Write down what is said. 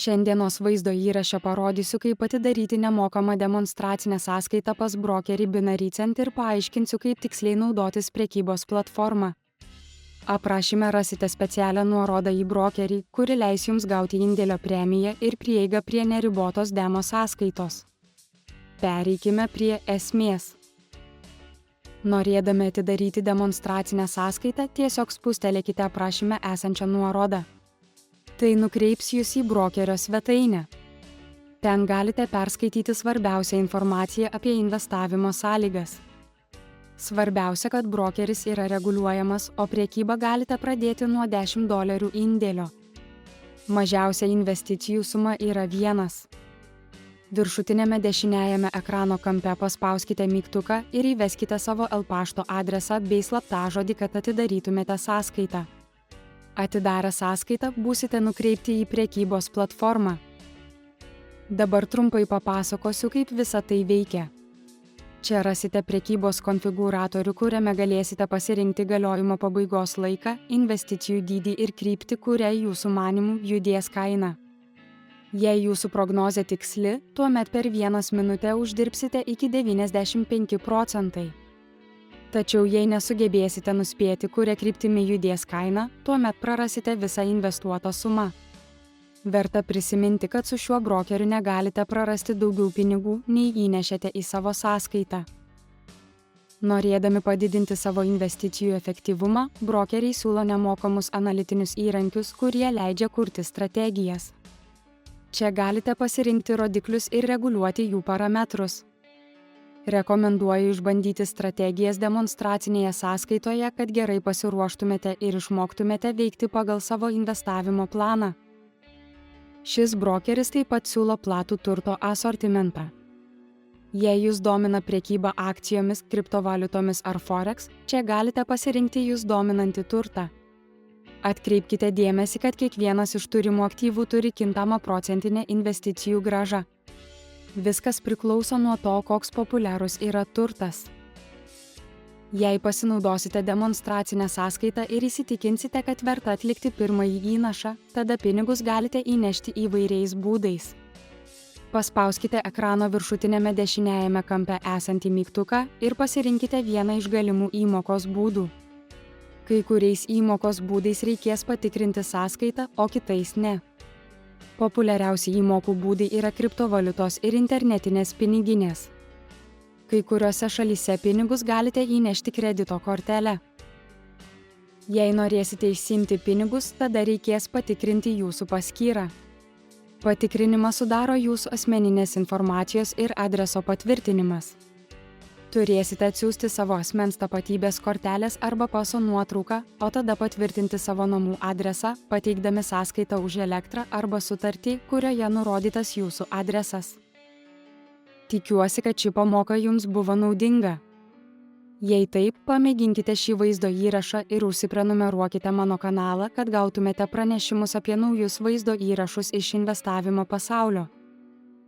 Šiandienos vaizdo įraše parodysiu, kaip atidaryti nemokamą demonstracinę sąskaitą pas brokerį Binary Cent ir paaiškinsiu, kaip tiksliai naudotis prekybos platformą. Aprašyme rasite specialią nuorodą į brokerį, kuri leis jums gauti indėlio premiją ir prieigą prie neribotos demo sąskaitos. Pereikime prie esmės. Norėdami atidaryti demonstracinę sąskaitą, tiesiog spustelėkite aprašyme esančią nuorodą. Tai nukreips jūs į brokerio svetainę. Ten galite perskaityti svarbiausią informaciją apie investavimo sąlygas. Svarbiausia, kad brokeris yra reguliuojamas, o priekybą galite pradėti nuo $10 indėlio. Mažiausia investicijų suma yra 1. Viršutinėme dešiniajame ekrano kampe paspauskite mygtuką ir įveskite savo pašto adresą bei slaptažodį, kad atidarytumėte sąskaitą. Atidarę sąskaitą būsite nukreipti į prekybos platformą. Dabar trumpai papasakosiu, kaip visa tai veikia. Čia rasite prekybos konfiguratorių, kuriame galėsite pasirinkti galiojimo pabaigos laiką, investicijų dydį ir kryptį, kuria jūsų manimų judės kaina. Jei jūsų prognozė tiksli, tuomet per 1 minutę uždirbsite iki 95%. Tačiau jei nesugebėsite nuspėti, kuria kryptimi judės kaina, tuomet prarasite visą investuotą sumą. Verta prisiminti, kad su šiuo brokeriu negalite prarasti daugiau pinigų, nei įnešėte į savo sąskaitą. Norėdami padidinti savo investicijų efektyvumą, brokeriai siūlo nemokamus analitinius įrankius, kurie leidžia kurti strategijas. Čia galite pasirinkti rodiklius ir reguliuoti jų parametrus. Rekomenduoju išbandyti strategijas demonstracinėje sąskaitoje, kad gerai pasiruoštumėte ir išmoktumėte veikti pagal savo investavimo planą. Šis brokeris taip pat siūlo platų turto asortimentą. Jei jūs domina prekyba akcijomis, kriptovaliutomis ar forex, čia galite pasirinkti jūs dominantį turtą. Atkreipkite dėmesį, kad kiekvienas iš turimų aktyvų turi kintamą procentinę investicijų grąžą. Viskas priklauso nuo to, koks populiarus yra turtas. Jei pasinaudosite demonstracinę sąskaitą ir įsitikinsite, kad verta atlikti pirmąjį įnašą, tada pinigus galite įnešti įvairiais būdais. Paspauskite ekrano viršutinėme dešiniajame kampe esantį mygtuką ir pasirinkite vieną iš galimų įmokos būdų. Kai kuriais įmokos būdais reikės patikrinti sąskaitą, o kitais ne. Populiariausi įmokų būdai yra kriptovaliutos ir internetinės piniginės. Kai kuriuose šalyse pinigus galite įnešti kredito kortelę. Jei norėsite išsiimti pinigus, tada reikės patikrinti jūsų paskyrą. Patikrinimą sudaro jūsų asmeninės informacijos ir adreso patvirtinimas. Turėsite atsiųsti savo asmens tapatybės kortelės arba paso nuotrauką, o tada patvirtinti savo namų adresą, pateikdami sąskaitą už elektrą arba sutartį, kurioje nurodytas jūsų adresas. Tikiuosi, kad ši pamoka jums buvo naudinga. Jei taip, pamėginkite šį vaizdo įrašą ir užsiprenumeruokite mano kanalą, kad gautumėte pranešimus apie naujus vaizdo įrašus iš investavimo pasaulio.